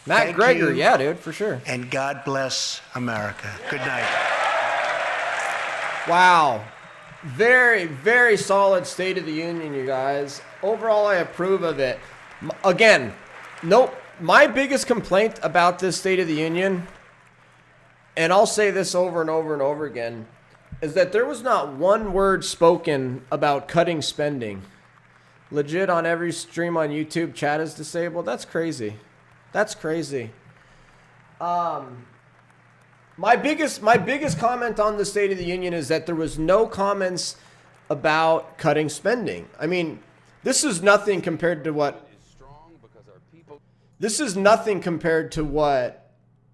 Matt Thank Greger, you, yeah, dude, for sure. and God bless America. Good night. Wow. Very, very solid State of the Union, you guys. Overall, I approve of it. Again, nope. My biggest complaint about this State of the Union, and I'll say this over and over and over again, is that there was not one word spoken about cutting spending. Legit on every stream on YouTube, chat is disabled. That's crazy. That's crazy. My biggest comment on the State of the Union is that there was no comments about cutting spending. I mean, this is nothing compared to what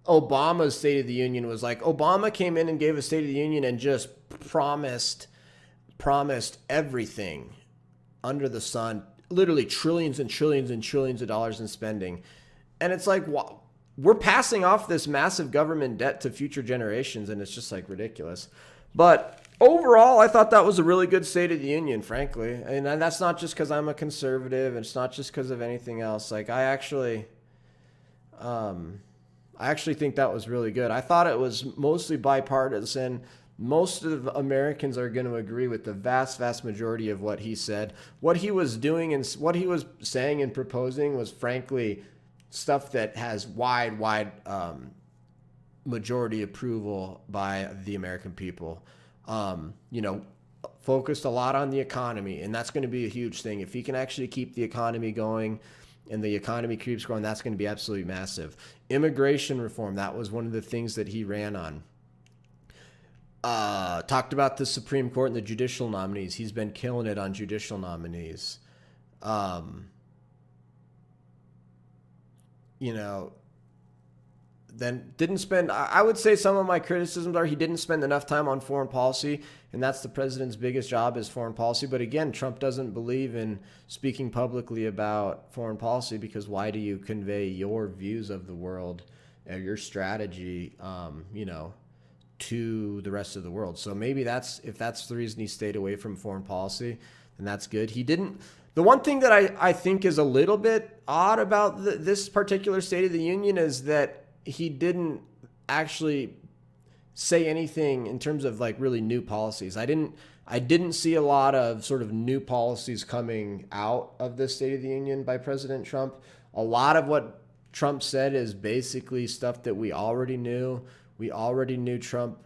Obama's State of the Union was like. Obama came in and gave a State of the Union and just promised everything under the sun, literally trillions and trillions and trillions of dollars in spending. And it's like, we're passing off this massive government debt to future generations, and it's just like ridiculous. But overall, I thought that was a really good State of the Union, frankly. And that's not just because I'm a conservative, and it's not just because of anything else. Like, I actually think that was really good. I thought it was mostly bipartisan. Most of Americans are going to agree with the vast, vast majority of what he said. What he was doing and what he was saying and proposing was, frankly, stuff that has wide majority approval by the American people. Focused a lot on the economy, and that's going to be a huge thing. If he can actually keep the economy going and the economy keeps growing, that's going to be absolutely massive. Immigration reform, that was one of the things that he ran on. Talked about the Supreme Court and the judicial nominees. He's been killing it on judicial nominees. Then didn't spend, I would say some of my criticisms are he didn't spend enough time on foreign policy, and that's the president's biggest job is foreign policy. But again, Trump doesn't believe in speaking publicly about foreign policy, because why do you convey your views of the world, your strategy, to the rest of the world? So maybe if that's the reason he stayed away from foreign policy, then that's good. He didn't. The one thing that I think is a little bit odd about this particular State of the Union is that he didn't actually say anything in terms of like really new policies. I didn't see a lot of sort of new policies coming out of this State of the Union by President Trump. A lot of what Trump said is basically stuff that we already knew. We already knew Trump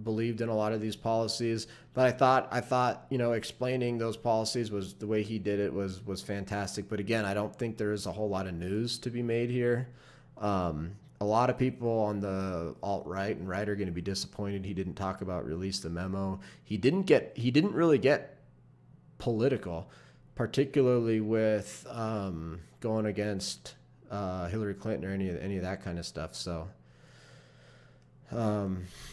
believed in a lot of these policies, but I thought, explaining those policies was the way he did it was fantastic. But again, I don't think there is a whole lot of news to be made here. A lot of people on the alt-right and right are going to be disappointed he didn't talk about release the memo. He didn't really get political, particularly with going against Hillary Clinton or any of that kind of stuff. So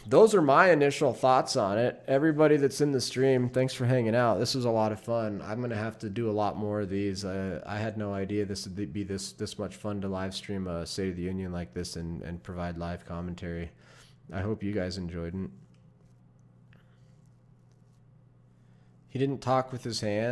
those are my initial thoughts on it. Everybody that's in the stream, thanks for hanging out. This was a lot of fun. I'm going to have to do a lot more of these. I had no idea this would be this much fun to live stream a State of the Union like this and provide live commentary. I hope you guys enjoyed it. He didn't talk with his hands.